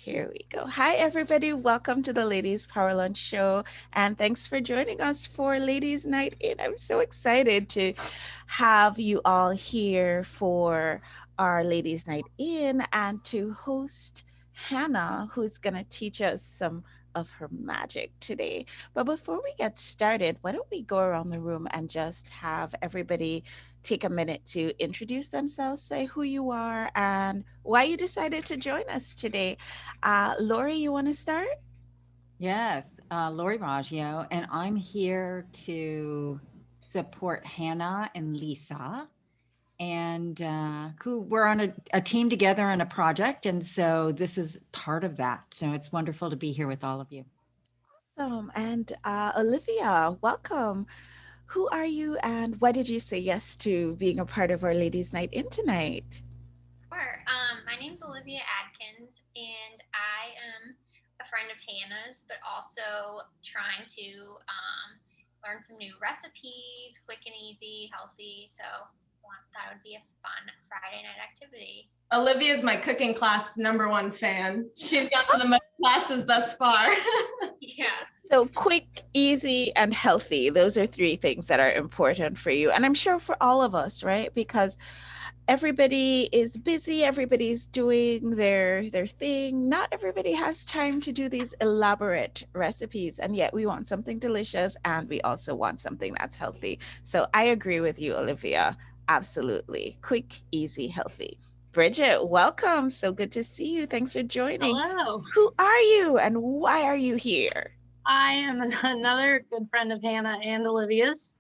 Here we go. Hi, everybody. Welcome to the Ladies Power Lunch Show. And thanks for joining us for Ladies Night In. I'm so excited to have you all here for our Ladies Night In and to host Hannah, who's going to teach us some of her magic today. But before we get started, why don't we go around the room and just have everybody take a minute to introduce themselves, say who you are, and why you decided to join us today. Lori, you want to start? Yes, Lori Maggio, and I'm here to support Hannah and Lisa, and who we're on a team together on a project, and so this is part of that. So it's wonderful to be here with all of you. And Olivia, welcome. Who are you and why did you say yes to being a part of our Ladies' Night In tonight? Sure. My name's Olivia Adkins, and I am a friend of Hannah's, but also trying to learn some new recipes, quick and easy, healthy. So thought it would be a fun Friday night activity. Olivia is my cooking class #1 fan. She's gone to the most classes thus far. Yeah. So, quick, easy, and healthy. Those are three things that are important for you. And I'm sure for all of us, right? Because everybody is busy, everybody's doing their thing. Not everybody has time to do these elaborate recipes, and yet we want something delicious and we also want something that's healthy. So I agree with you, Olivia. Absolutely. Quick, easy, healthy. Bridget, welcome. So good to see you. Thanks for joining. Hello. Who are you and why are you here? I am another good friend of Hannah and Olivia's.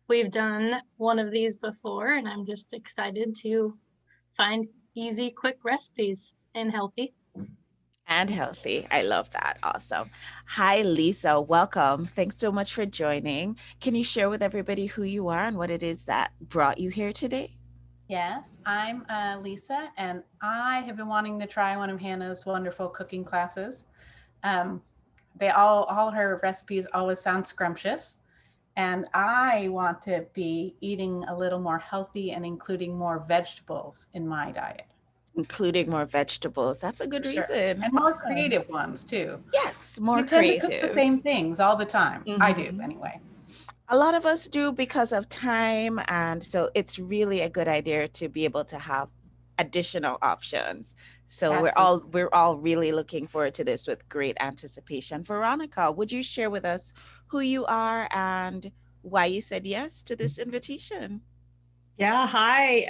We've done one of these before, and I'm just excited to find easy, quick recipes and healthy. And healthy. I love that. Awesome. Hi, Lisa. Welcome. Thanks so much for joining. Can you share with everybody who you are and what it is that brought you here today? Yes, I'm Lisa, and I have been wanting to try one of Hannah's wonderful cooking classes. Um, they all her recipes always sound scrumptious, and I want to be eating a little more healthy and including more vegetables in my diet. Including more vegetables. That's a good For sure. reason. And more Awesome. creative ones too. Yes, more We tend to cook the creative. same things all the time. I do Mhm. anyway. A lot of us do because of time, and so it's really a good idea to be able to have additional options. So Absolutely. we're all really looking forward to this with great anticipation. Veronica, would you share with us who you are and why you said yes to this invitation? Yeah, hi.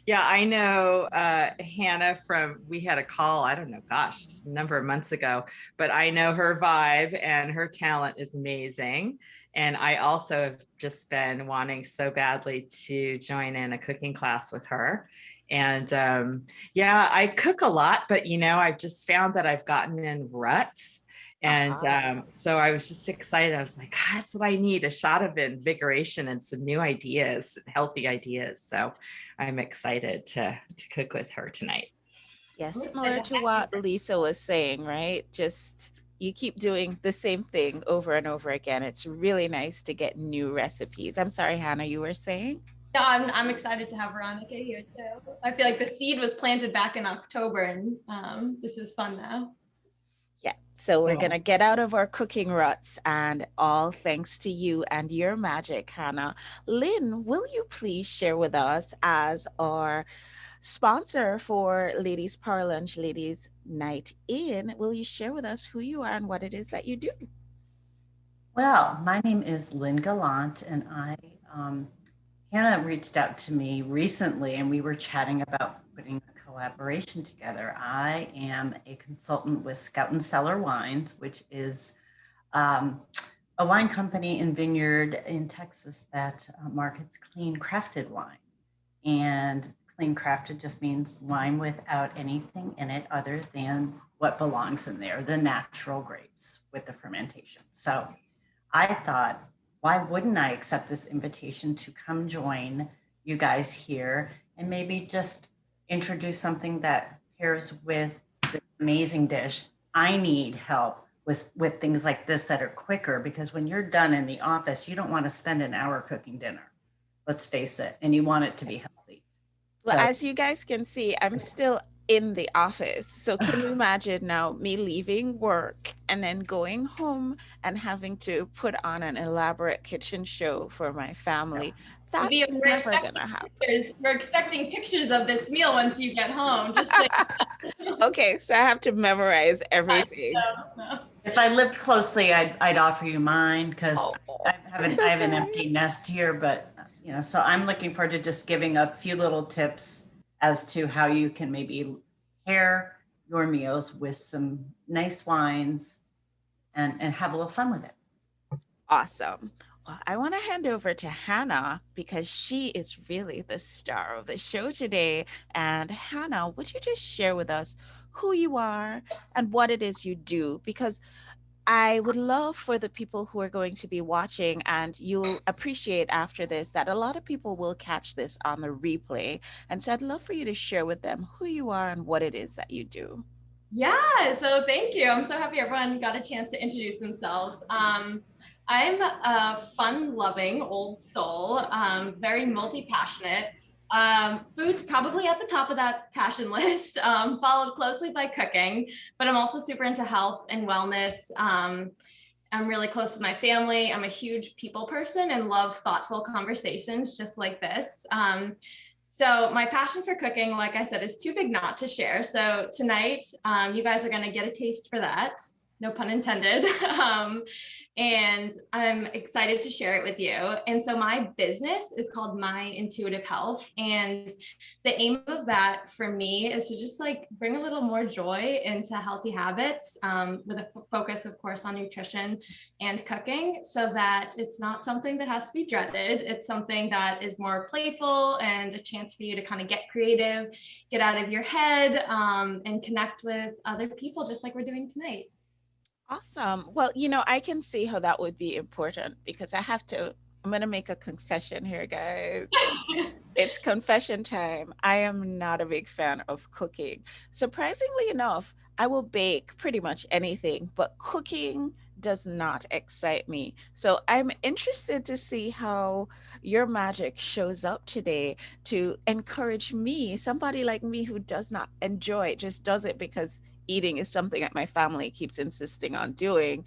Yeah, I know Hannah from, we had a call, I don't know, gosh, a number of months ago, but I know her vibe and her talent is amazing. And I also have just been wanting so badly to join in a cooking class with her. And yeah, I cook a lot, but I've just found that I've gotten in ruts. And Aha. so I was just excited. I was like, "God, that's what I need, a shot of invigoration and some new ideas, healthy ideas." So I'm excited to cook with her tonight. Yeah, I'm excited similar to to have you. what Lisa was saying, right? Just you keep doing the same thing over and over again. It's really nice to get new recipes. I'm sorry, Hannah, you were saying? No, I'm excited to have Veronica here too. I feel like the seed was planted back in October, and this is fun now. Yeah. So we're going Oh, to get out of our cooking ruts and all thanks to you and your magic, Hannah. Lynn, will you please share with us as our sponsor for Ladies Power Lunch, Ladies Night In, will you share with us who you are and what it is that you do? Well, my name is Lynn Gallant, and Hannah reached out to me recently, and we were chatting about putting a collaboration together. I am a consultant with Scout and Cellar Wines, which is um, a wine company and vineyard in Texas that markets clean crafted wine. And clean crafted just means wine without anything in it other than what belongs in there, the natural grapes with the fermentation. So I thought, why wouldn't I accept this invitation to come join you guys here and maybe just introduce something that pairs with this amazing dish? I need help with things like this that are quicker because when you're done in the office, you don't want to spend an hour cooking dinner. Let's face it, and you want it to be healthy. Well, So as you guys can see, I'm still in the office. So can you imagine now me leaving work and then going home and having to put on an elaborate kitchen show for my family? That's never gonna happen. We're expecting pictures of this meal once you get home. Just like Okay, so I have to memorize everything. no. If I lived closely, I'd offer you mine because Oh, I have an empty nest here, but you know, so I'm looking forward to just giving a few little tips as to how you can maybe pair your meals with some nice wines and have a little fun with it. awesome. Well, I want to hand over to Hannah because she is really the star of the show today. And Hannah, would you just share with us who you are and what it is you do? Because I would love for the people who are going to be watching, and you'll appreciate after this that a lot of people will catch this on the replay. And so I'd love for you to share with them who you are and what it is that you do. Yeah, so thank you. I'm so happy everyone got a chance to introduce themselves. I'm a fun-loving old soul, very multi-passionate. Food's probably at the top of that passion list, followed closely by cooking, but I'm also super into health and wellness. I'm really close with my family. I'm a huge people person and love thoughtful conversations just like this. So my passion for cooking, like I said, is too big not to share. So tonight, you guys are going to get a taste for that. No pun intended. And I'm excited to share it with you. And so my business is called My Intuitive Health. And the aim of that for me is to just like bring a little more joy into healthy habits, with a focus, of course, on nutrition and cooking, so that it's not something that has to be dreaded. It's something that is more playful and a chance for you to kind of get creative, get out of your head, and connect with other people just like we're doing tonight. Awesome. Well, I can see how that would be important because I'm going to make a confession here, guys. It's confession time. I am not a big fan of cooking. Surprisingly enough, I will bake pretty much anything, but cooking does not excite me. So I'm interested to see how your magic shows up today to encourage me, somebody like me who does not enjoy it, just does it because eating is something that my family keeps insisting on doing.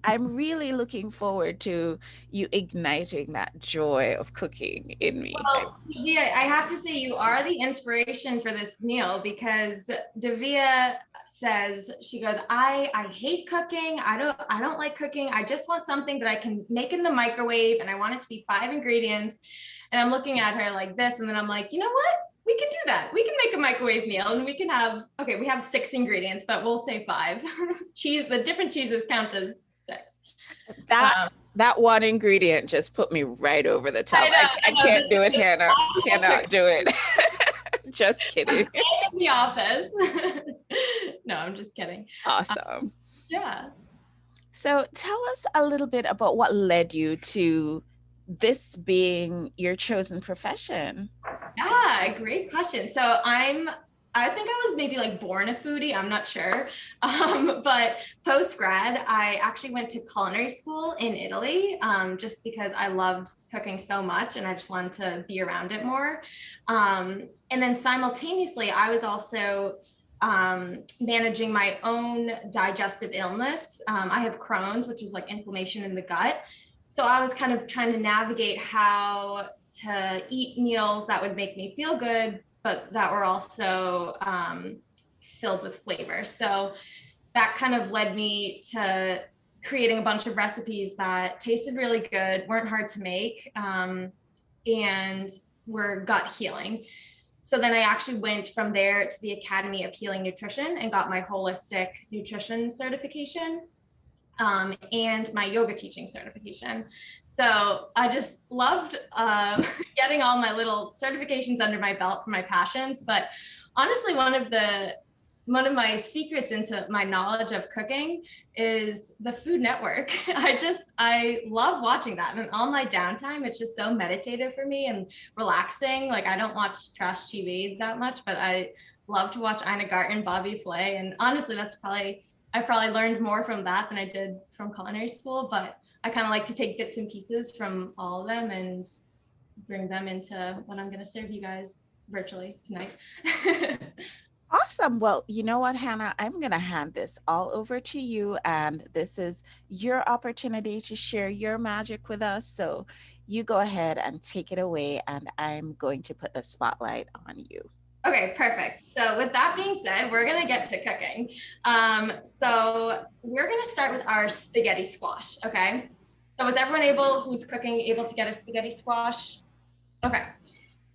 I'm really looking forward to you igniting that joy of cooking in me. Well, Davia, I have to say you are the inspiration for this meal because Davia says, she goes, I hate cooking. I don't like cooking. I just want something that I can make in the microwave and I want it to be 5 ingredients. And I'm looking at her like this, and then I'm like, you know what? We can do that. We can make a microwave meal and we can have, okay, we have 6 ingredients, but we'll say 5. Cheese, the different cheeses count as 6. That one ingredient just put me right over the top. I can't do it, Hannah. Cannot do it. Just kidding. I'm staying in the office. No, I'm just kidding. Awesome. Yeah. So tell us a little bit about what led you to this being your chosen profession. Yeah, great question. So I think I was maybe like born a foodie, I'm not sure. But post-grad, I actually went to culinary school in Italy, just because I loved cooking so much and I just wanted to be around it more. And then simultaneously, I was also managing my own digestive illness. I have Crohn's, which is like inflammation in the gut. So I was kind of trying to navigate how to eat meals that would make me feel good, but that were also filled with flavor. So that kind of led me to creating a bunch of recipes that tasted really good, weren't hard to make, and were gut healing. So then I actually went from there to the Academy of Healing Nutrition and got my holistic nutrition certification, and my yoga teaching certification. So I just loved getting all my little certifications under my belt for my passions. But honestly, one of my secrets into my knowledge of cooking is the Food Network. I love watching that. And on my downtime, it's just so meditative for me and relaxing. Like I don't watch trash TV that much, but I love to watch Ina Garten, Bobby Flay. And honestly, I probably learned more from that than I did from culinary school, but I kind of like to take bits and pieces from all of them and bring them into what I'm going to serve you guys virtually tonight. Awesome. Well, you know what, Hannah? I'm going to hand this all over to you, and this is your opportunity to share your magic with us. So you go ahead and take it away, and I'm going to put the spotlight on you. Okay, perfect. So with that being said, we're gonna get to cooking. So we're gonna start with our spaghetti squash, okay? So is everyone who's cooking able to get a spaghetti squash? Okay,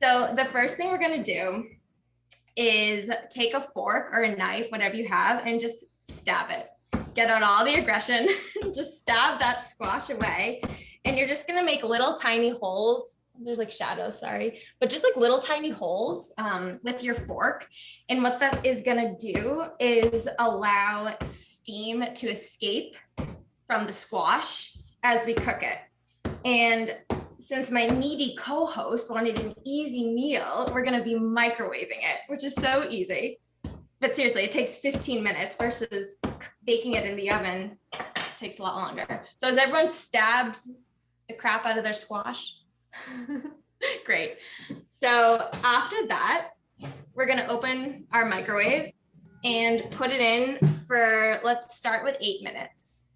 so the first thing we're gonna do is take a fork or a knife, whatever you have, and just stab it. Get out all the aggression, just stab that squash away. And you're just gonna make little tiny holes. There's like shadows, sorry, but just like little tiny holes with your fork. And what that is gonna do is allow steam to escape from the squash as we cook it. And since my needy co-host wanted an easy meal, we're gonna be microwaving it, which is so easy. But seriously, it takes 15 minutes versus baking it in the oven takes a lot longer. So has everyone stabbed the crap out of their squash? Great. So after that, we're gonna open our microwave and put it in for, let's start with 8 minutes.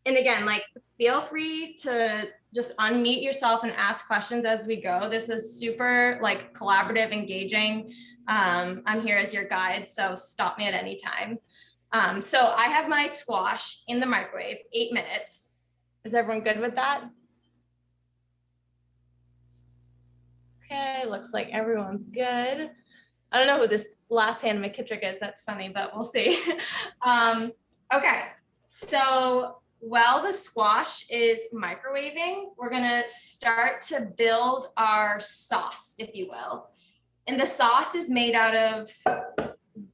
And again, like, feel free to just unmute yourself and ask questions as we go. This is super like collaborative, engaging. I'm here as your guide, so stop me at any time. So I have my squash in the microwave, 8 minutes. Is everyone good with that? Okay, looks like everyone's good. I don't know who this last hand McKitrick is. That's funny, but we'll see. Okay, so while the squash is microwaving, we're gonna start to build our sauce, if you will. And the sauce is made out of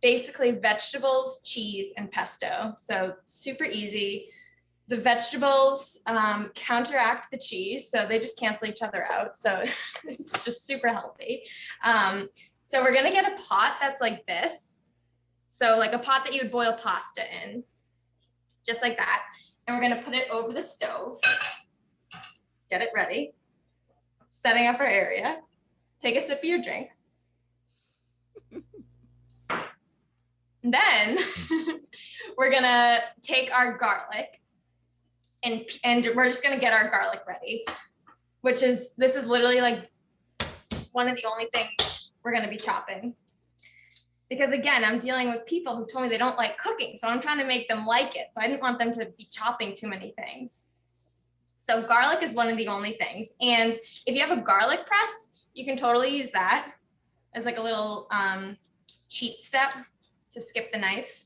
basically vegetables, cheese, and pesto. So super easy. The vegetables counteract the cheese, so they just cancel each other out. So it's just super healthy. So we're gonna get a pot that's like this. So like a pot that you would boil pasta in, just like that. And we're gonna put it over the stove, get it ready, setting up our area, take a sip of your drink. And then we're gonna take our garlic and we're just gonna get our garlic ready, this is literally like one of the only things we're gonna be chopping. Because again, I'm dealing with people who told me they don't like cooking, so I'm trying to make them like it. So I didn't want them to be chopping too many things. So garlic is one of the only things. And if you have a garlic press, you can totally use that as like a little cheat step to skip the knife.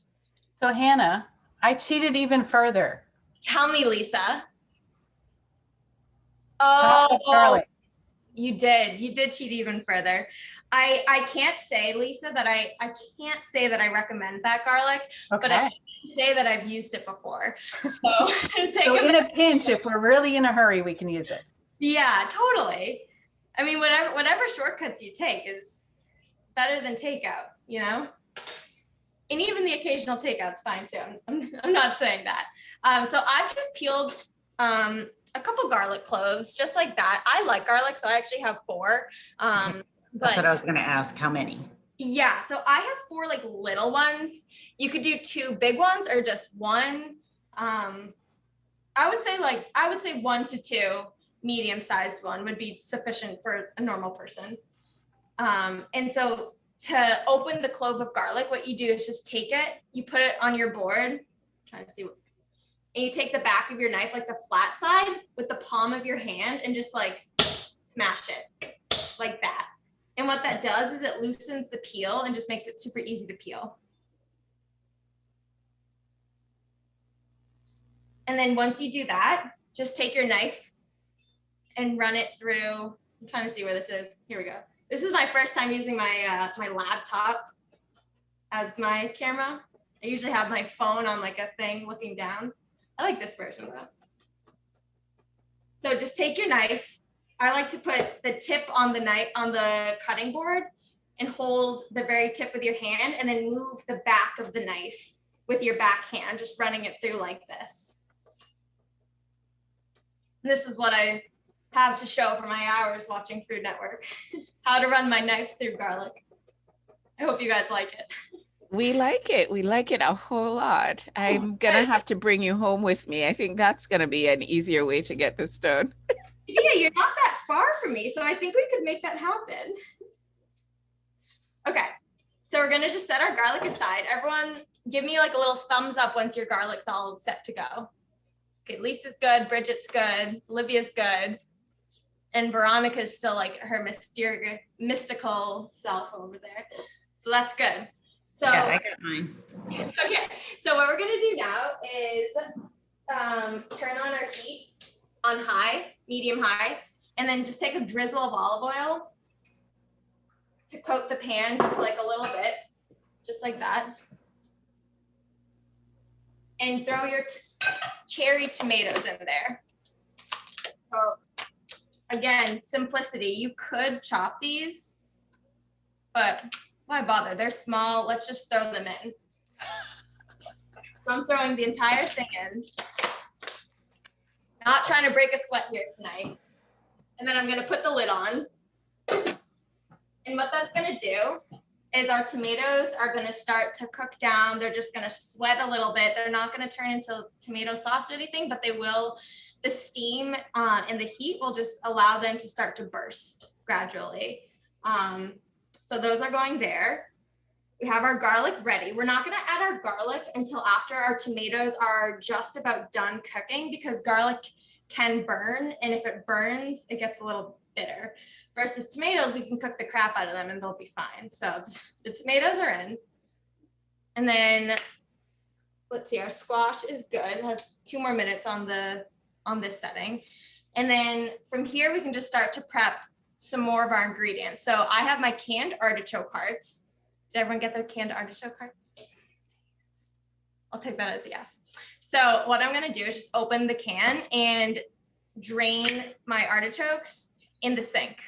So Hannah, I cheated even further. Tell me, Lisa. Chopped up garlic. You did cheat even further. I can't say, Lisa, that I can't say that I recommend that garlic, Okay. but I can say that I've used it before. So so in a pinch, if we're really in a hurry, we can use it. Yeah, totally. I mean, whatever shortcuts you take is better than takeout, you know? And even the occasional takeout's fine too. I'm not saying that. So I've just peeled a couple garlic cloves, just like that. I like garlic, so I actually have 4. That's what I was going to ask. How many? Yeah, so I have 4 like little ones. You could do 2 big ones or just 1. I would say 1 to 2 medium-sized one would be sufficient for a normal person. And so to open the clove of garlic, what you do is just take it, you put it on your board, I'm trying to see, and you take the back of your knife, like the flat side, with the palm of your hand and just like smash it like that. And what that does is it loosens the peel and just makes it super easy to peel. And then once you do that, just take your knife and run it through. I'm trying to see where this is. Here we go. This is my first time using my my laptop as my camera. I usually have my phone on like a thing looking down. I like this version though. So just take your knife. I like to put the tip on the knife on the cutting board and hold the very tip with your hand and then move the back of the knife with your back hand, just running it through like this. And this is what I have to show for my hours watching Food Network, how to run my knife through garlic. I hope you guys like it. We like it. We like it a whole lot. I'm gonna have to bring you home with me. I think that's gonna be an easier way to get this done. Yeah, you're not that far from me, so I think we could make that happen. Okay, so we're gonna just set our garlic aside. Everyone give me like a little thumbs up once your garlic's all set to go. Okay, Lisa's good, Bridget's good, Olivia's good, and Veronica's still like her mystical self over there. So that's good. So Yeah, I got mine. okay, so what we're gonna do now is turn on our heat on high, medium high, and then just take a drizzle of olive oil to coat the pan just like a little bit, just like that. And throw your cherry tomatoes in there. So again, simplicity. You could chop these, but why bother? They're small. Let's just throw them in. So I'm throwing the entire thing in. Not trying to break a sweat here tonight. And then I'm gonna put the lid on. And what that's gonna do is our tomatoes are gonna start to cook down. They're just gonna sweat a little bit. They're not gonna turn into tomato sauce or anything, but they will, the steam and the heat will just allow them to start to burst gradually. So those are going there. We have our garlic ready. We're not gonna add our garlic until after our tomatoes are just about done cooking, because garlic can burn, and if it burns, it gets a little bitter. Versus tomatoes, we can cook the crap out of them and they'll be fine. So the tomatoes are in. And then let's see, our squash is good. It has 2 more minutes on this setting. And then from here, we can just start to prep some more of our ingredients. So I have my canned artichoke hearts. Did everyone get their canned artichoke hearts? I'll take that as a yes. So what I'm gonna do is just open the can and drain my artichokes in the sink.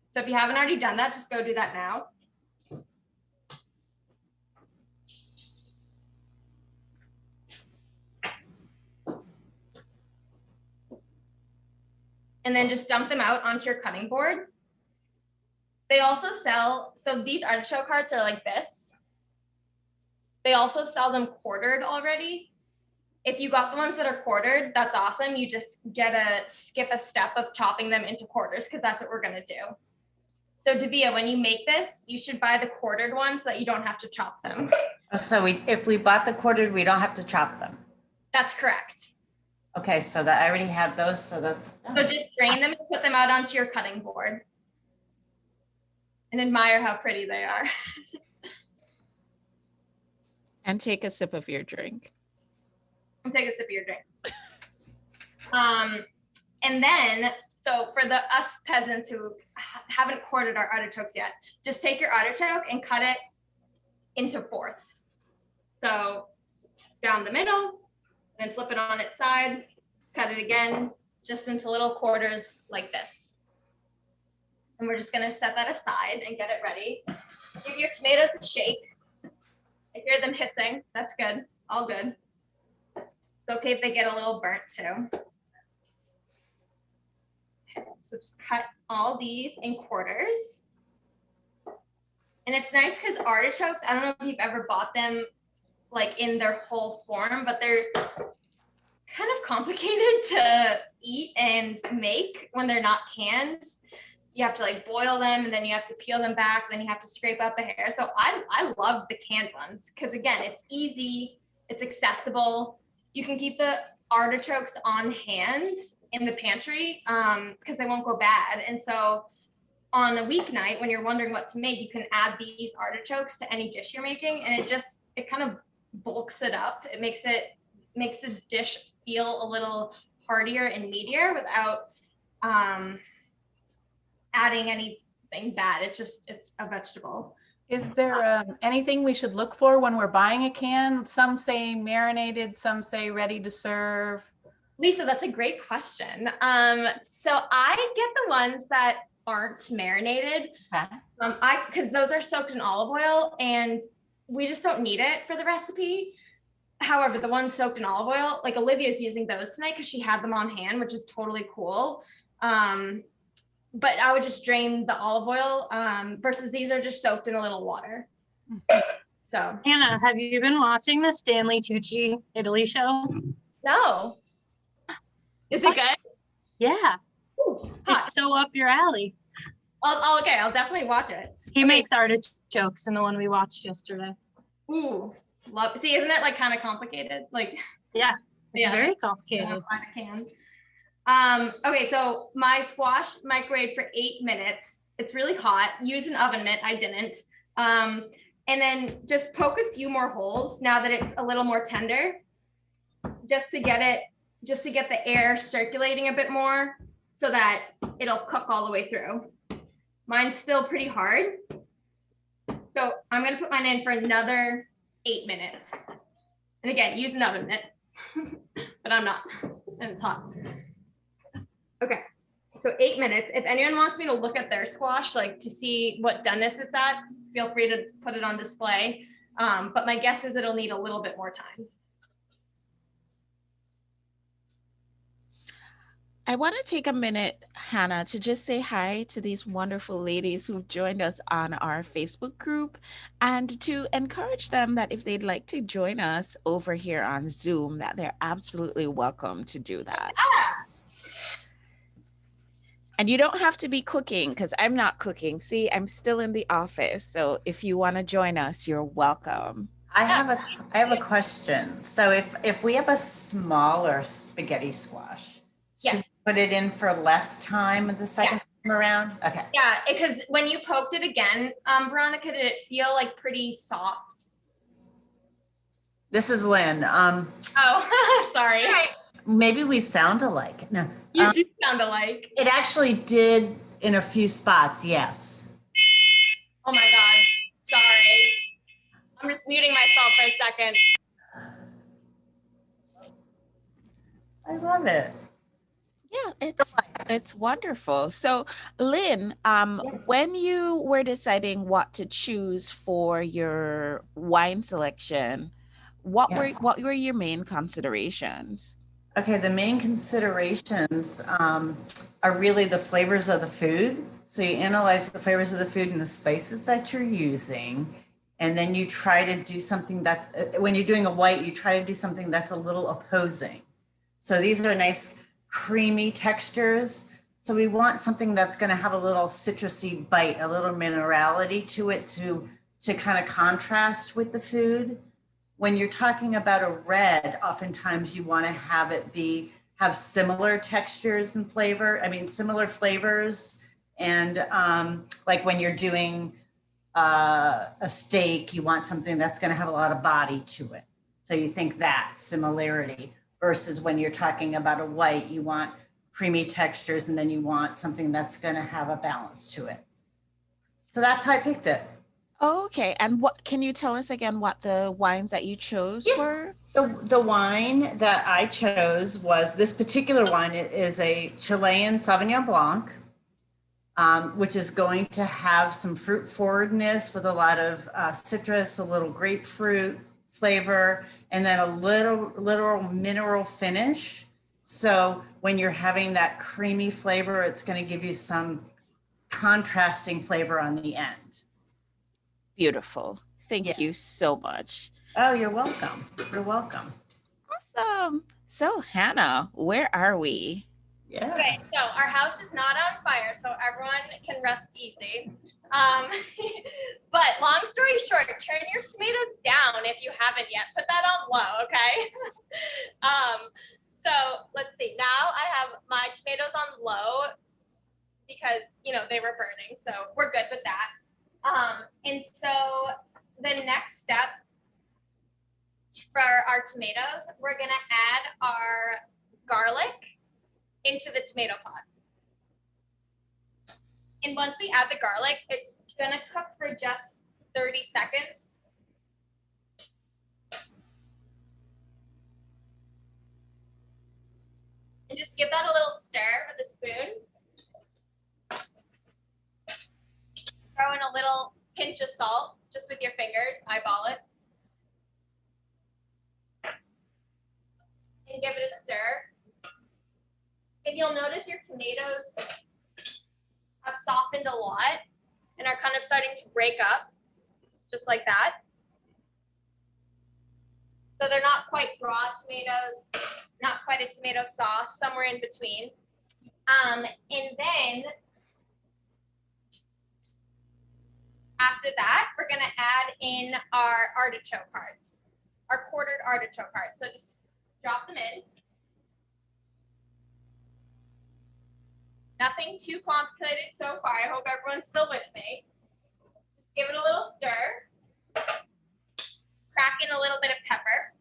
So if you haven't already done that, just go do that now. And then just dump them out onto your cutting board. They also sell, so these artichoke hearts are like this. They also sell them quartered already. If you got the ones that are quartered, that's awesome. You just skip a step of chopping them into quarters, because that's what we're gonna do. So Davia, when you make this, you should buy the quartered ones so that you don't have to chop them. So if we bought the quartered, we don't have to chop them. That's correct. Okay, so that I already had those, so that's done. So just drain them and put them out onto your cutting board. And admire how pretty they are. And take a sip of your drink. And take a sip of your drink. And then, so for us peasants who haven't quartered our artichokes yet, just take your artichoke and cut it into fourths. So down the middle, and flip it on its side, cut it again, just into little quarters like this. And we're just gonna set that aside and get it ready. Give your tomatoes a shake. I hear them hissing, that's good, all good. It's okay if they get a little burnt too. Okay, so just cut all these in quarters. And it's nice because artichokes, I don't know if you've ever bought them like in their whole form, but they're kind of complicated to eat and make when they're not canned. You have to like boil them, and then you have to peel them back, then you have to scrape out the hair. So I love the canned ones because again, it's easy, it's accessible. You can keep the artichokes on hand in the pantry because they won't go bad. And so on a weeknight, when you're wondering what to make, you can add these artichokes to any dish you're making, and it kind of bulks it up. It makes the dish feel a little heartier and meatier without adding anything bad. It's a vegetable. Is there anything we should look for when we're buying a can? Some say marinated, some say ready to serve. Lisa, that's a great question. So I get the ones that aren't marinated, because those are soaked in olive oil, and we just don't need it for the recipe. However, the ones soaked in olive oil, like Olivia's using those tonight because she had them on hand, which is totally cool. But I would just drain the olive oil versus these are just soaked in a little water. So Hannah, have you been watching the Stanley Tucci Italy show? no. Is it good? Yeah, Ooh, hot. it's so up your alley. Okay, I'll definitely watch it. He makes artichokes in the one we watched yesterday. Ooh, love. See, isn't it like kind of complicated? Like, Yeah, it's very I'm complicated. glad I can. Okay, so my squash microwave for 8 minutes. It's really hot. Use an oven mitt. I didn't. And then just poke a few more holes now that it's a little more tender, just to get the air circulating a bit more so that it'll cook all the way through. Mine's still pretty hard. So I'm gonna put mine in for another 8 minutes. And again, use an oven mitt, but I'm not, and it's hot. Okay, so 8 minutes. If anyone wants me to look at their squash, like to see what doneness it's at, feel free to put it on display. But my guess is it'll need a little bit more time. I want to take a minute, Hannah, to just say hi to these wonderful ladies who've joined us on our Facebook group and to encourage them that if they'd like to join us over here on Zoom, that they're absolutely welcome to do that. And you don't have to be cooking because I'm not cooking. See, I'm still in the office. So if you want to join us, you're welcome. I have a question. So if we have a smaller spaghetti squash, should we put it in for less time the second time around? Okay. Yeah, because when you poked it again, Veronica, did it feel like pretty soft? This is Lynn. Oh, sorry. Maybe we sound alike. No. You do sound alike. It actually did in a few spots, yes. Oh my God, sorry. I'm just muting myself for a second. I love it. Yeah, it's wonderful. So, Lynn, Yes. when you were deciding what to choose for your wine selection, what Yes. were your main considerations? Okay, the main considerations are really the flavors of the food. So you analyze the flavors of the food and the spices that you're using. And then you try to do something that, when you're doing a white, you try to do something that's a little opposing. So these are nice creamy textures. So we want something that's going to have a little citrusy bite, a little minerality to it to kind of contrast with the food. When you're talking about a red, oftentimes you want to have it have similar textures and flavor. I mean, similar flavors. And like when you're doing a steak, you want something that's going to have a lot of body to it. So you think that similarity versus when you're talking about a white, you want creamy textures and then you want something that's going to have a balance to it. So that's how I picked it. Oh, okay. And what can you tell us again what the wines that you chose were? The wine that I chose was this particular wine. It is a Chilean Sauvignon Blanc, which is going to have some fruit forwardness with a lot of citrus, a little grapefruit flavor, and then a little mineral finish. So when you're having that creamy flavor, it's going to give you some contrasting flavor on the end. Beautiful. Thank you so much. Oh, you're welcome. You're welcome. Awesome. So, Hannah, where are we? Yeah. Okay, so our house is not on fire, so everyone can rest easy. But long story short, turn your tomatoes down if you haven't yet. Put that on low, okay? So let's see. Now I have my tomatoes on low because, they were burning, so we're good with that. And so the next step for our tomatoes, we're gonna add our garlic into the tomato pot. And once we add the garlic, it's gonna cook for just 30 seconds. And just give that a little stir with a spoon. Throw in a little pinch of salt, just with your fingers, eyeball it. And give it a stir. And you'll notice your tomatoes have softened a lot and are kind of starting to break up. just like that. So they're not quite raw tomatoes, not quite a tomato sauce, somewhere in between. And then after that, we're gonna add in our artichoke hearts, our quartered artichoke hearts. So just drop them in. Nothing too complicated so far. I hope everyone's still with me. Just give it a little stir. Crack in a little bit of pepper.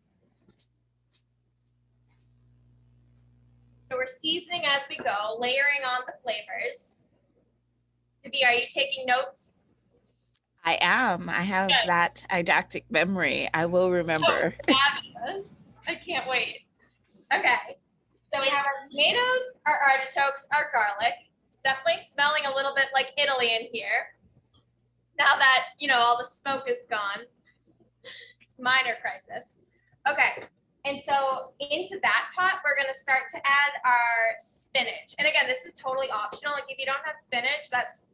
So we're seasoning as we go, layering on the flavors. Davia, are you taking notes? I am. I have Good. that didactic memory. I will remember. Oh, fabulous. I can't wait. Okay. So we have our tomatoes, our artichokes, our garlic. Definitely smelling a little bit like Italy in here. Now that, you know, all the smoke is gone. It's minor crisis. Okay. And so into that pot, we're going to start to add our spinach. And again, this is totally optional. Like if you don't have spinach, that's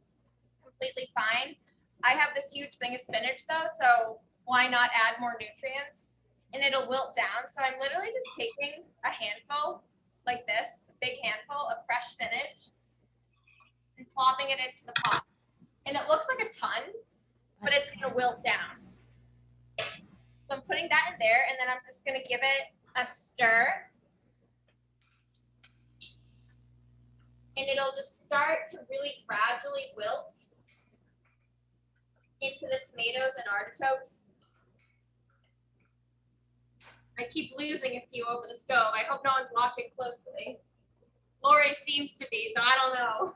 completely fine. I have this huge thing of spinach though, so why not add more nutrients? And it'll wilt down. So I'm literally just taking a handful like this, a big handful of fresh spinach and plopping it into the pot. And it looks like a ton, but it's going to wilt down. So I'm putting that in there, and then I'm just going to give it a stir. And it'll just start to really gradually wilt into the tomatoes and artichokes. I keep losing a few over the stove. I hope no one's watching closely. Lori seems to be, so I don't know.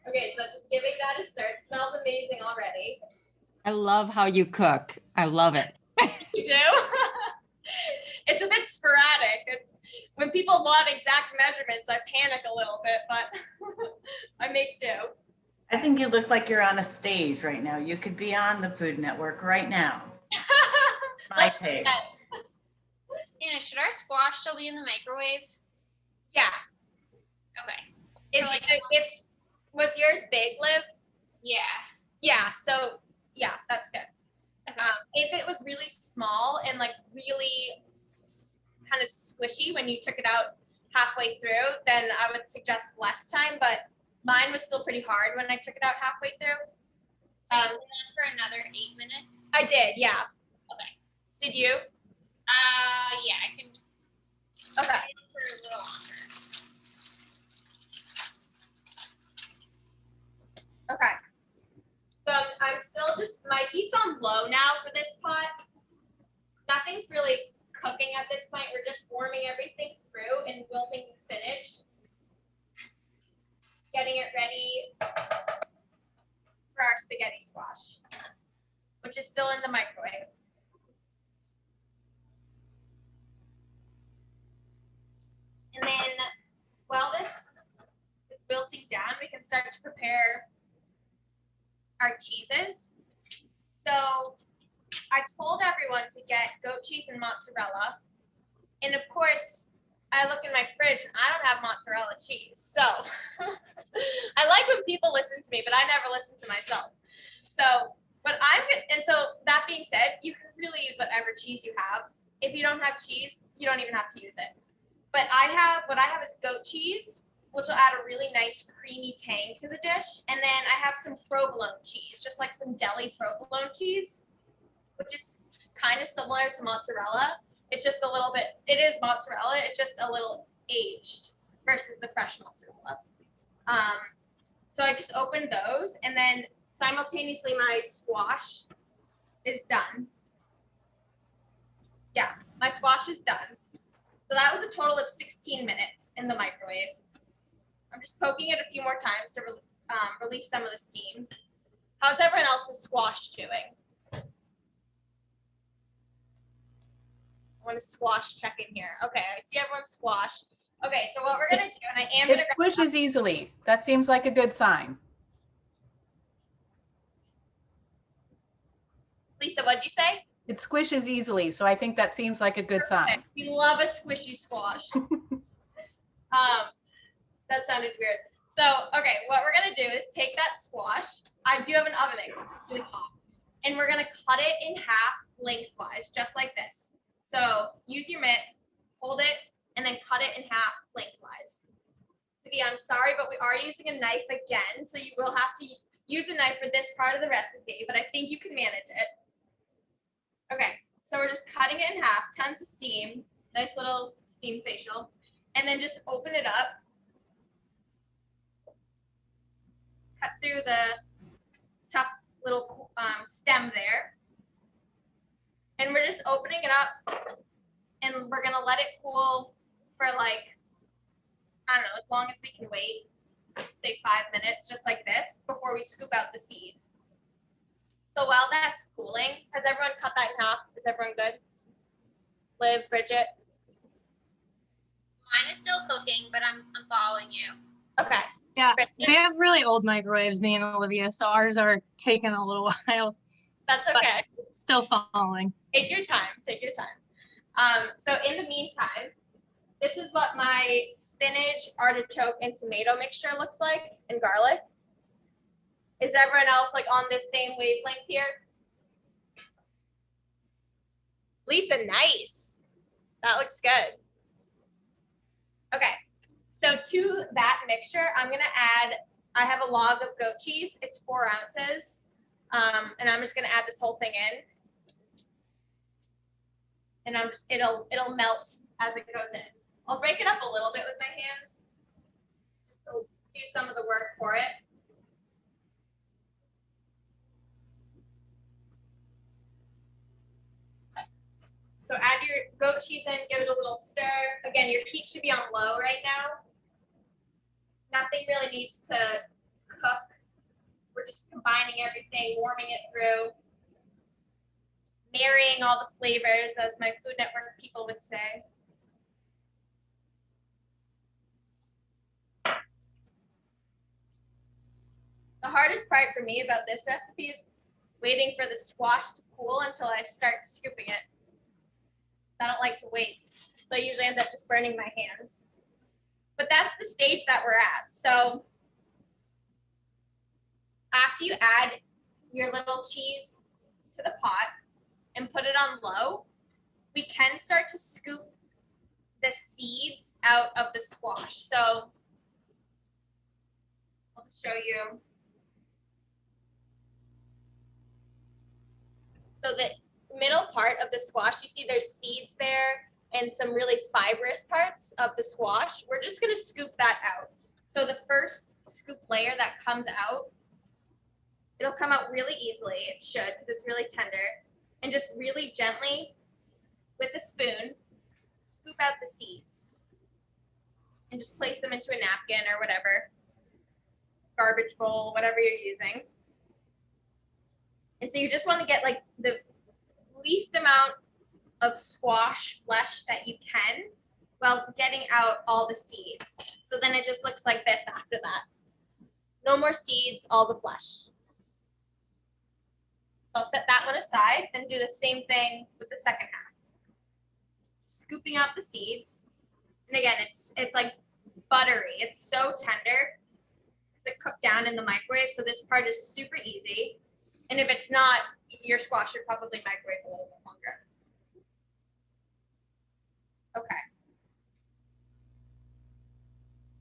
Okay, so just giving that a stir. It smells amazing already. I love how you cook. I love it. You do? It's a bit sporadic. It's, when people want exact measurements, I panic a little bit, but I make do. I think you look like you're on a stage right now. You could be on the Food Network right now. My take. Anna, should our squash still be in the microwave? Yeah. Okay. If was yours big, Liv? Yeah. Yeah. So yeah, that's good. Okay. If it was really small and like really kind of squishy when you took it out halfway through, then I would suggest less time. But mine was still pretty hard when I took it out halfway through. So you put it on for another 8 minutes? I did. Yeah. Okay. Did you? Yeah, I can. Okay. For a little longer. Okay. So I'm still just, my heat's on low now for this pot. Nothing's really cooking at this point. We're just warming everything through and wilting the spinach. Getting it ready for our spaghetti squash, which is still in the microwave. And then while this is wilting down, we can start to prepare our cheeses. So I told everyone to get goat cheese and mozzarella. And of course, I look in my fridge and I don't have mozzarella cheese. So I like when people listen to me, but I never listen to myself. So, and so that being said, you can really use whatever cheese you have. If you don't have cheese, you don't even have to use it. But what I have is goat cheese, which will add a really nice creamy tang to the dish. And then I have some provolone cheese, just like some deli provolone cheese, which is kind of similar to mozzarella. It's just a little bit, it is mozzarella, it's just a little aged versus the fresh mozzarella. So I just opened those, and then simultaneously my squash is done. Yeah, my squash is done. So that was a total of 16 minutes in the microwave. I'm just poking it a few more times to release some of the steam. How's everyone else's squash doing? I want to squash check in here. Okay, I see everyone's squash. Okay, so what we're gonna do, and I am gonna It squishes easily. That seems like a good sign. Lisa, what'd you say? It squishes easily, so I think that seems like a good sign. We love a squishy squash. That sounded weird. So, okay, what we're gonna do is take that squash. I do have an oven mix, really hot, and we're gonna cut it in half lengthwise, just like this. So use your mitt, hold it, and then cut it in half lengthwise. Davia, I'm sorry, but we are using a knife again, so you will have to use a knife for this part of the recipe, but I think you can manage it. Okay, so we're just cutting it in half, tons of steam, nice little steam facial, and then just open it up. Cut through the tough little stem there. And we're just opening it up, and we're gonna let it cool for like, I don't know, as long as we can wait, say 5 minutes, just like this, before we scoop out the seeds. So while that's cooling, has everyone cut that in half? Is everyone good? Liv, Bridget? Mine is still cooking, but I'm following you. Okay. Yeah, Bridget? we have really old microwaves, me and Olivia, so ours are taking a little while. That's okay. Still following. Take your time, take your time. So in the meantime, this is what my spinach, artichoke, and tomato mixture looks like, and garlic. Is everyone else like on this same wavelength here? Lisa, nice. That looks good. Okay, so to that mixture, I'm gonna add, I have a log of goat cheese. It's 4 ounces. And I'm just gonna add this whole thing in. And I'm just, it'll melt as it goes in. I'll break it up a little bit with my hands, just to do some of the work for it. So add your goat cheese in, give it a little stir. Again, your heat should be on low right now. Nothing really needs to cook. We're just combining everything, warming it through, marrying all the flavors, as my Food Network people would say. The hardest part for me about this recipe is waiting for the squash to cool until I start scooping it. I don't like to wait, so I usually end up just burning my hands. But that's the stage that we're at. So after you add your little cheese to the pot and put it on low, we can start to scoop the seeds out of the squash. So I'll show you. So the middle part of the squash, you see there's seeds there and some really fibrous parts of the squash. We're just gonna scoop that out. So the first scoop layer that comes out, it'll come out really easily. It should, because it's really tender. And just really gently, with a spoon, scoop out the seeds. And just place them into a napkin or whatever, garbage bowl, whatever you're using. And so you just want to get like the least amount of squash flesh that you can while getting out all the seeds. So then it just looks like this after that. No more seeds, all the flesh. So I'll set that one aside and do the same thing with the second half. Scooping out the seeds. And again, it's like buttery. It's so tender because it cooked down in the microwave. So this part is super easy. And if it's not, your squash should probably microwave a little bit longer. Okay.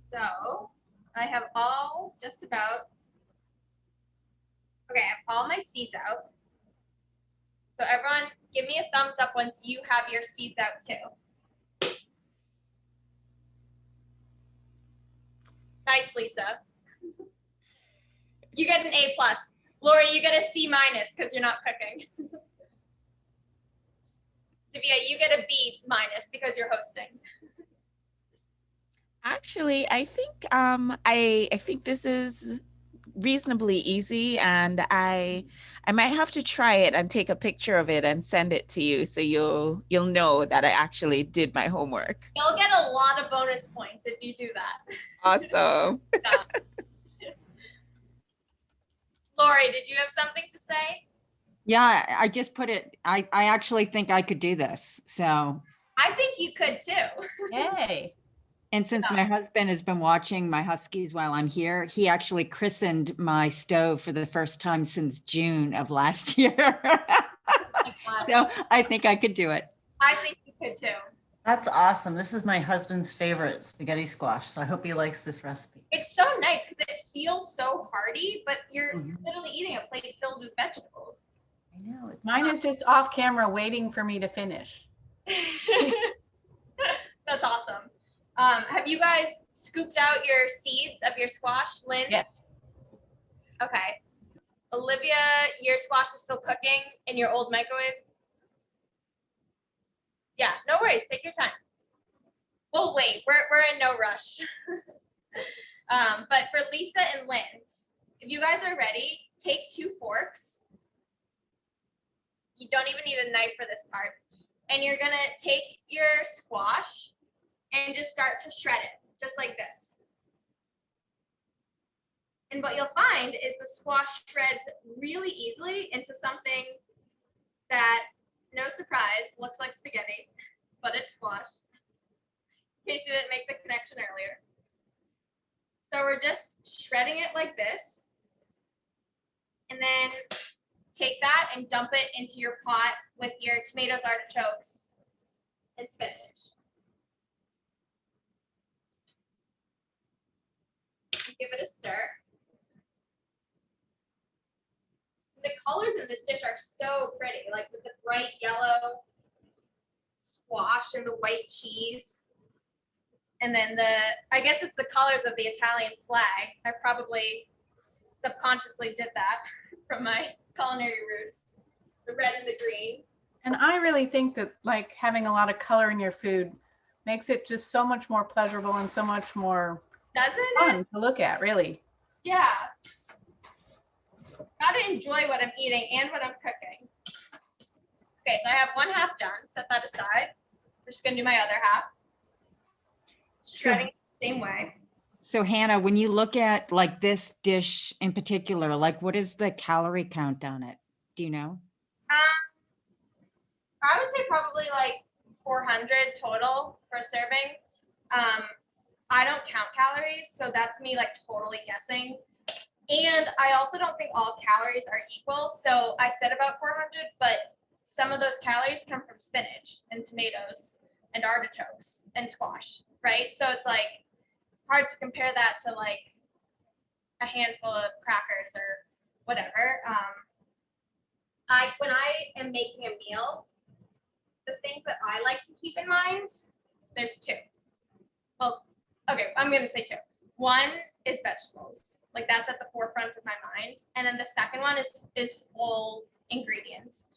So I have all just about, okay, I have all my seeds out. So everyone give me a thumbs up once you have your seeds out too. Nice, Lisa. You get an A+. Lori, you get a C- because you're not cooking. Davia, you get a B- because you're hosting. Actually, I think I think this is reasonably easy, and I might have to try it and take a picture of it and send it to you, so you'll know that I actually did my homework. You'll get a lot of bonus points if you do that. Awesome. Lori, did you have something to say? Yeah, I just put it, I actually think I could do this. So I think you could too. Yay. And since my husband has been watching my Huskies while I'm here, he actually christened my stove for the first time since June of last year. So I think I could do it. I think you could too. That's awesome. This is my husband's favorite spaghetti squash. So I hope he likes this recipe. It's so nice because it feels so hearty, but you're literally eating a plate filled with vegetables. I know. It's Mine is just off camera waiting for me to finish. That's awesome. Have you guys scooped out your seeds of your squash, Lynn? Yes. Okay. Olivia, your squash is still cooking in your old microwave? Yeah, no worries. Take your time. We'll wait. We're in no rush. But for Lisa and Lynn, if you guys are ready, take 2 forks. You don't even need a knife for this part. And you're gonna take your squash and just start to shred it, just like this. And what you'll find is the squash shreds really easily into something that, no surprise, looks like spaghetti, but it's squash, in case you didn't make the connection earlier. So we're just shredding it like this. And then take that and dump it into your pot with your tomatoes, artichokes, and spinach. Give it a stir. The colors in this dish are so pretty, like with the bright yellow squash and the white cheese. And then I guess it's the colors of the Italian flag. I probably subconsciously did that from my culinary roots, the red and the green. And I really think that like having a lot of color in your food makes it just so much more pleasurable and so much more fun to look at, really. Yeah. Gotta enjoy what I'm eating and what I'm cooking. Okay, so I have 1/2 done. Set that aside. We're just gonna do my other half. Shredding it the same way. So Hannah, when you look at like this dish in particular, like what is the calorie count on it? Do you know? I would say probably like 400 total for a serving. I don't count calories, so that's me like totally guessing. And I also don't think all calories are equal. So I said about 400, but some of those calories come from spinach and tomatoes and artichokes and squash, right? So it's like hard to compare that to like a handful of crackers or whatever. When I am making a meal, the things that I like to keep in mind, there's 2. Well, okay, I'm gonna say 2. One is vegetables. Like that's at the forefront of my mind. And then the second one is whole ingredients.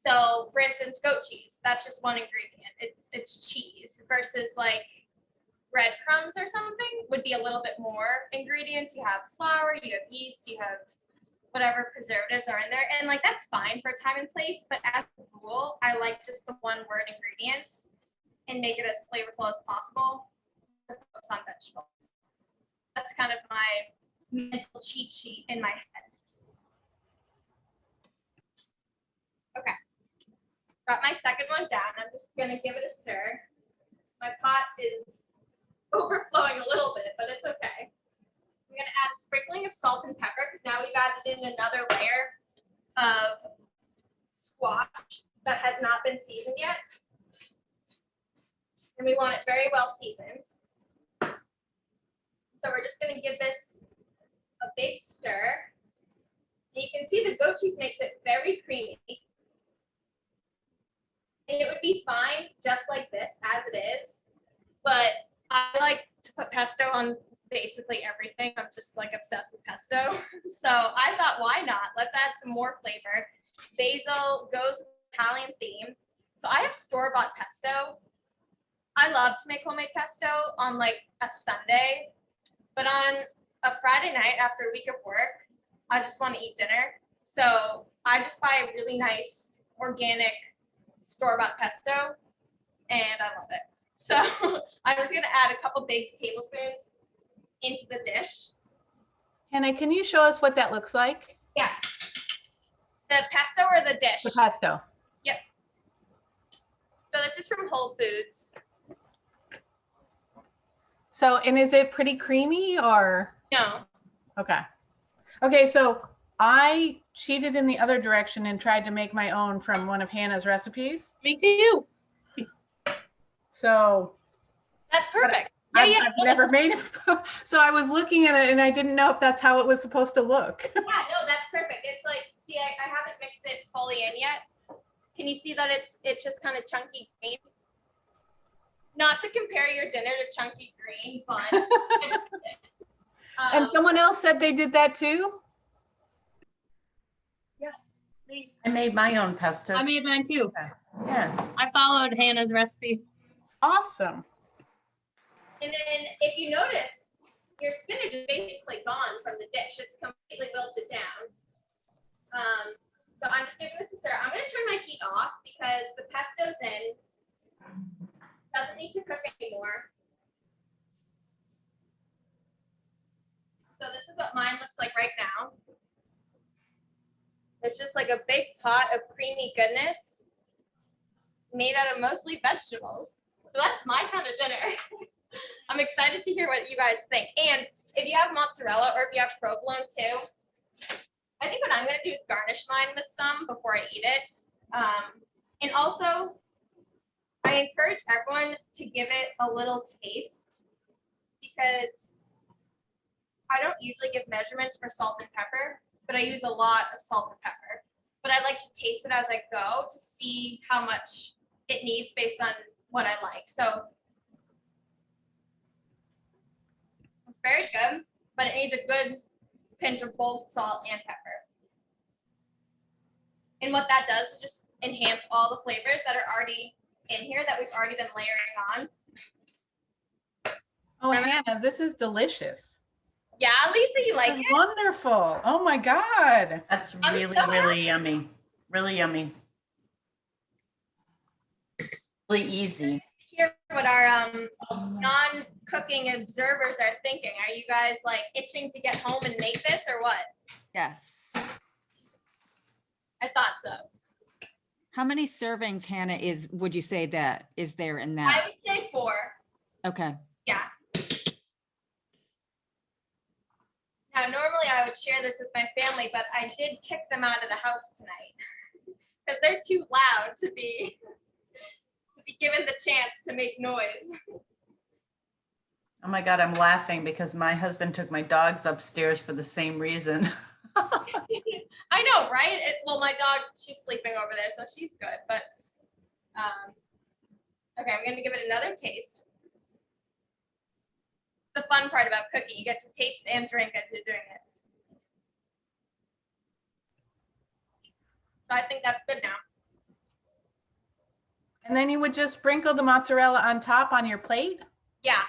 So for instance, goat cheese, that's just one ingredient. It's cheese versus like breadcrumbs or something would be a little bit more ingredients. You have flour, you have yeast, you have whatever preservatives are in there. And like, that's fine for time and place, but as a rule, I like just the 1-word ingredients and make it as flavorful as possible. Focus on vegetables. That's kind of my mental cheat sheet in my head. Okay, got my second one down. I'm just gonna give it a stir. My pot is overflowing a little bit, but it's okay. I'm gonna add a sprinkling of salt and pepper because now we've added in another layer of squash that has not been seasoned yet. And we want it very well seasoned. So we're just gonna give this a big stir. And you can see the goat cheese makes it very creamy. And it would be fine just like this as it is, but I like to put pesto on basically everything. I'm just like obsessed with pesto. So I thought, why not? Let's add some more flavor. Basil goes with the Italian theme. So I have store-bought pesto. I love to make homemade pesto on like a Sunday, but on a Friday night after a week of work, I just want to eat dinner. So I just buy a really nice organic store-bought pesto and I love it. So I'm just gonna add a couple big tablespoons into the dish. Hannah, can you show us what that looks like? Yeah. The pesto or the dish? The pesto. Yep. So this is from Whole Foods. So, and is it pretty creamy or? No. Okay. Okay, so I cheated in the other direction and tried to make my own from one of Hannah's recipes. Me too. So That's perfect. I've never made it. So I was looking at it and I didn't know if that's how it was supposed to look. Yeah, no, that's perfect. It's like, see, I haven't mixed it fully in yet. Can you see that it's just kind of chunky green? Not to compare your dinner to chunky green, but And someone else said they did that too? I made my own pesto. I made mine too. Yeah. I followed Hannah's recipe. Awesome. And then if you notice, your spinach is basically gone from the dish. It's completely wilted down. So I'm just giving this a stir. I'm going to turn my heat off because the pesto's in. Doesn't need to cook anymore. So this is what mine looks like right now. It's just like a big pot of creamy goodness made out of mostly vegetables. So that's my kind of dinner. I'm excited to hear what you guys think. And if you have mozzarella or if you have provolone too, I think what I'm going to do is garnish mine with some before I eat it. And also, I encourage everyone to give it a little taste because I don't usually give measurements for salt and pepper, but I use a lot of salt and pepper. But I like to taste it as I go to see how much it needs based on what I like. So it's very good, but it needs a good pinch of both salt and pepper. And what that does is just enhance all the flavors that are already in here that we've already been layering on. Oh, Hannah, this is delicious. Yeah, Lisa, you like It's it? wonderful. Oh my God. That's I'm really, so really yummy. Really yummy. Really easy. Hear what our non-cooking observers are thinking. Are you guys like itching to get home and make this or what? Yes. I thought so. How many servings, Hannah, would you say that is there in I that? would say 4. Okay. Yeah. Now, normally I would share this with my family, but I did kick them out of the house tonight because they're too loud to be given the chance to make noise. Oh my God, I'm laughing because my husband took my dogs upstairs for the same reason. I know, right? Well, my dog, she's sleeping over there, so she's good. But okay, I'm going to give it another taste. The fun part about cooking, you get to taste and drink as you're doing it. So I think that's good now. And then you would just sprinkle the mozzarella on top on your plate? Yeah.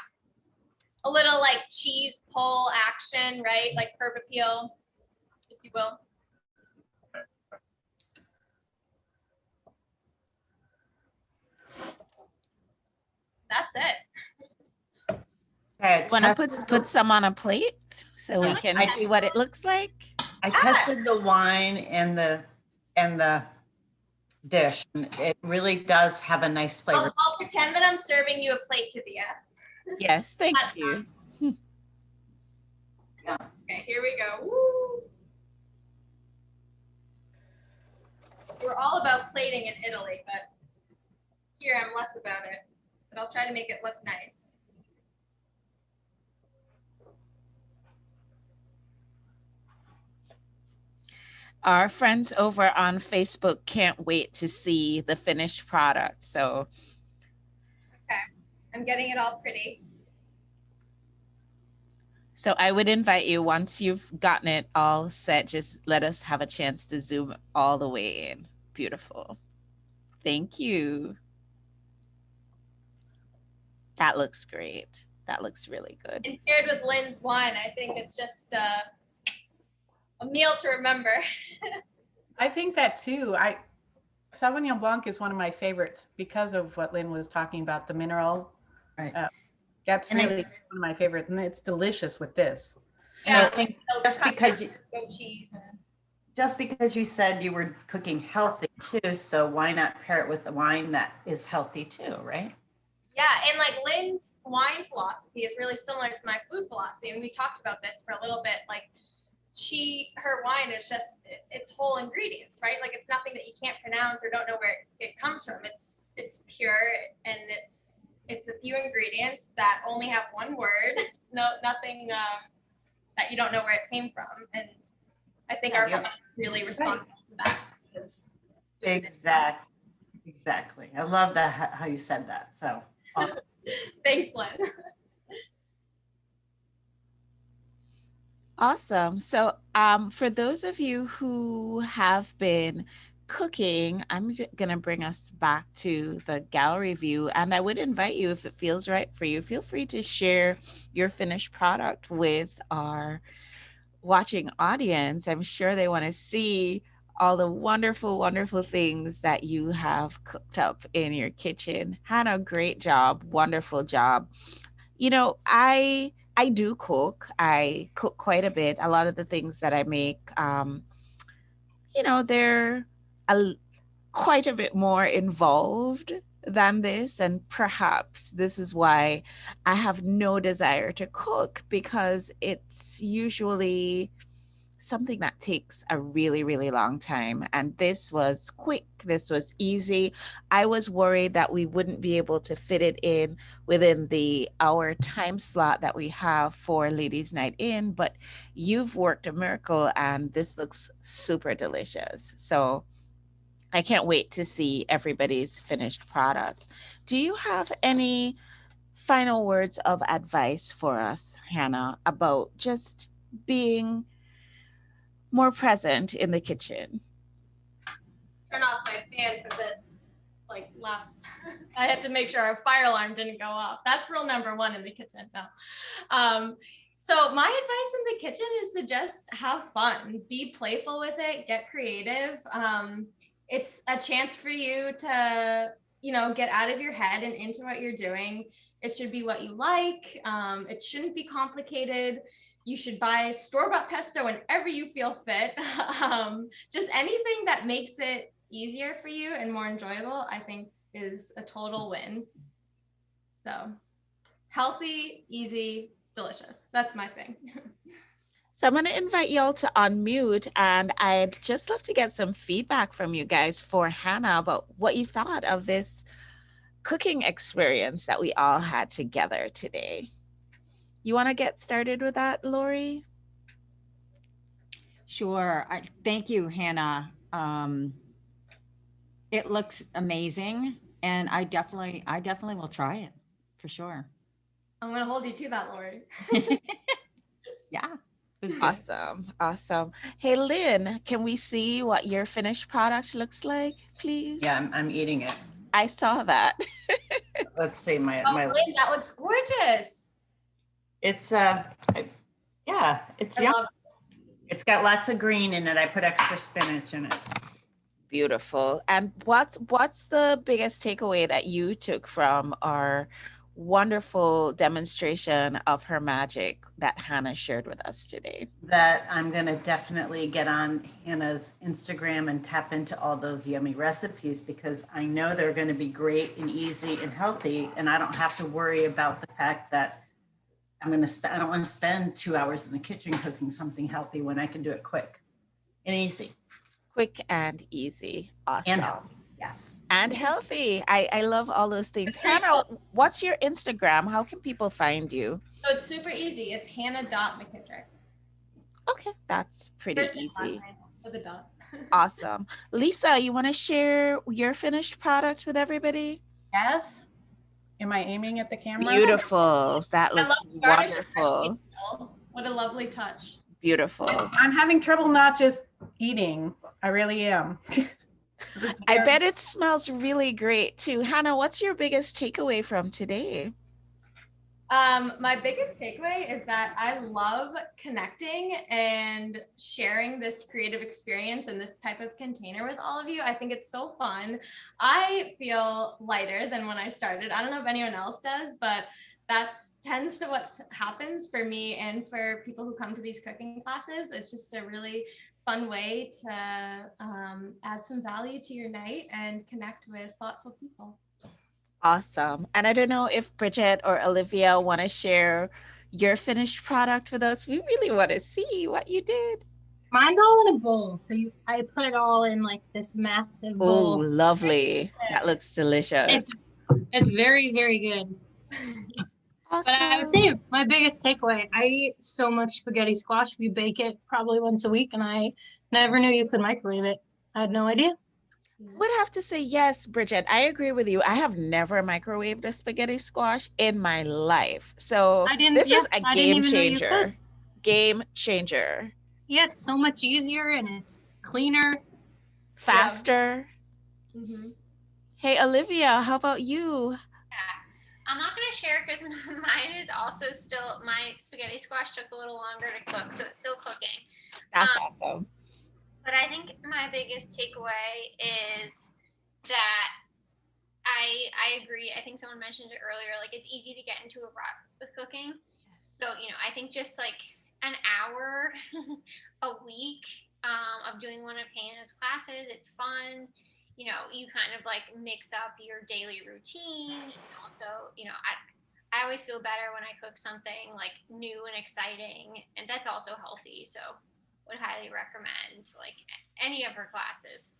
A little like cheese pull action, right? Like curb appeal, if you will. That's it. Okay, Want to put some on a plate so we can see what it looks like? I tested the wine and the dish. It really does have a nice flavor. I'll pretend that I'm serving you a plate, Davia. Yes, thank That's you. Yeah. Okay, here we go. Woo. We're all about plating in Italy, but here I'm less about it. But I'll try to make it look nice. Our friends over on Facebook can't wait to see the finished product. So, okay, I'm getting it all pretty. So I would invite you, once you've gotten it all set, just let us have a chance to zoom all the way in. Beautiful. Thank you. That looks great. That looks really good. And paired with Lynn's wine, I think it's just a meal to remember. I think that too. Sauvignon Blanc is one of my favorites because of what Lynn was talking about, the mineral. Right. That's really one of my favorites, and it's delicious with this. And I think just because you said you were cooking healthy too, so why not pair it with a wine that is healthy too, right? Yeah, and like Lynn's wine philosophy is really similar to my food philosophy, and we talked about this for a little bit. Like her wine is just it's whole ingredients, right? Like it's nothing that you can't pronounce or don't know where it comes from. It's pure, and it's a few ingredients that only have one word. It's nothing that you don't know where it came from, and I think our family really responsible for that. Exactly. I love that how you said that. So awesome. Thanks, Lynn. Awesome. So, for those of you who have been cooking, I'm going to bring us back to the gallery view. And I would invite you, if it feels right for you, feel free to share your finished product with our watching audience. I'm sure they want to see all the wonderful, wonderful things that you have cooked up in your kitchen. Hannah, great job. Wonderful job. You know, I do cook. I cook quite a bit. A lot of the things that I make, they're a, quite a bit more involved than this. And perhaps this is why I have no desire to cook, because it's usually something that takes a really, really long time. And this was quick, this was easy. I was worried that we wouldn't be able to fit it in within the hour time slot that we have for Ladies Night In, but you've worked a miracle and this looks super delicious. So I can't wait to see everybody's finished product. Do you have any final words of advice for us, Hannah, about just being more present in the kitchen? Turn off my fan for this, like, laugh. I had to make sure our fire alarm didn't go off. That's rule number one in the kitchen now. So my advice in the kitchen is to just have fun, be playful with it, get creative. It's a chance for you to, get out of your head and into what you're doing. It should be what you like. It shouldn't be complicated. You should buy store-bought pesto whenever you feel fit. Just anything that makes it easier for you and more enjoyable, I think, is a total win. So healthy, easy, delicious. That's my thing. So I'm going to invite y'all to unmute, and I'd just love to get some feedback from you guys for Hannah about what you thought of this cooking experience that we all had together today. You want to get started with that, Lori? Sure. Thank you, Hannah. It looks amazing, and I definitely will try it for sure. I'm gonna hold you to that, Lori. Yeah. It was good. Awesome. Hey, Lynn, can we see what your finished product looks like, please? Yeah, I'm eating it. I saw that. Let's see Lynn, that looks gorgeous. It's it's yum. It's got lots of green in it. I put extra spinach in it. Beautiful. And what's the biggest takeaway that you took from our wonderful demonstration of her magic that Hannah shared with us today? That I'm going to definitely get on Hannah's Instagram and tap into all those yummy recipes, because I know they're going to be great and easy and healthy. And I don't have to worry about the fact that I don't want to spend 2 hours in the kitchen cooking something healthy when I can do it quick and easy. Quick and easy. Awesome. And healthy. Yes. And healthy. I love all those things. Hannah, what's your Instagram? How can people find you? So it's super easy. It's Hanna.McKitrick. Okay, that's pretty easy. With a dot. Awesome. Lisa, you want to share your finished product with everybody? Yes. Am I aiming at the camera? Beautiful. That looks wonderful. What a lovely touch. Beautiful. I'm having trouble not just eating. I really am. I bet it smells really great too. Hannah, what's your biggest takeaway from today? My biggest takeaway is that I love connecting and sharing this creative experience in this type of container with all of you. I think it's so fun. I feel lighter than when I started. I don't know if anyone else does, but tends to what happens for me and for people who come to these cooking classes. It's just a really fun way to add some value to your night and connect with thoughtful people. Awesome. And I don't know if Bridget or Olivia want to share your finished product with us. We really want to see what you did. Mine's all in a bowl. So I put it all in like this massive Oh, bowl. lovely. That looks delicious. It's very, very good. But I would say my biggest takeaway, I eat so much spaghetti squash. We bake it probably once a week, and I never knew you could microwave it. I had no idea. I would have to say yes, Bridget. I agree with you. I have never microwaved a spaghetti squash in my life. So this is a I didn't game even know you changer. could. Game changer. Yeah, it's so much easier and it's cleaner. Faster. Mm-hmm. Hey, Olivia, how about you? Yeah. I'm not going to share because mine is also still, my spaghetti squash took a little longer to cook, so it's still cooking. That's awesome. But I think my biggest takeaway is that I agree. I think someone mentioned it earlier. Like, it's easy to get into a rut with cooking. So, you know, I think just like an hour a week of doing one of Hannah's classes, it's fun. You know, you kind of like mix up your daily routine. And also, you know, I always feel better when I cook something like new and exciting, and that's also healthy. So would highly recommend like any of her classes.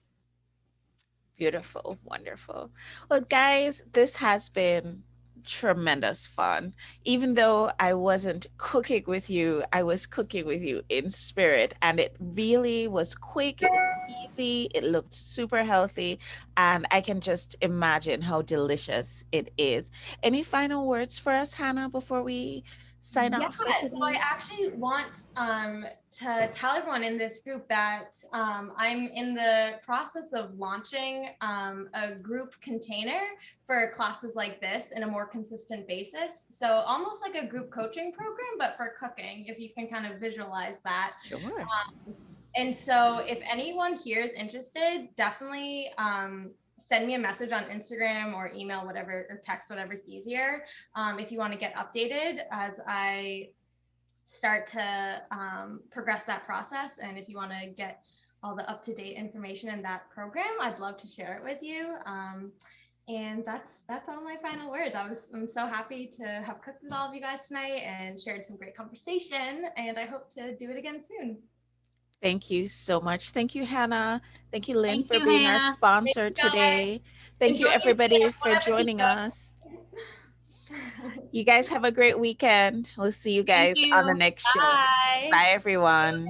Beautiful. Wonderful. Well, guys, this has been tremendous fun. Even though I wasn't cooking with you, I was cooking with you in spirit, and it really was quick, it was easy, it looked super healthy, and I can just imagine how delicious it is. Any final words for us, Hannah, before we sign off for today? So I actually want to tell everyone in this group that I'm in the process of launching a group container for classes like this in a more consistent basis. So almost like a group coaching program, but for cooking, if you can kind of visualize that. Sure. And so if anyone here is interested, definitely send me a message on Instagram or email, whatever, or text, whatever's easier. If you want to get updated as I start to progress that process. And if you want to get all the up-to-date information in that program, I'd love to share it with you. And that's all my final words. I'm so happy to have cooked with all of you guys tonight and shared some great conversation. And I hope to do it again soon. Thank you so much. Thank you, Hannah. Thank you, Lynn, Thank for you, being Hannah. our sponsor today. Thank you, everybody, for joining us. You guys have a great weekend. We'll see you guys on the next show. Bye, everyone.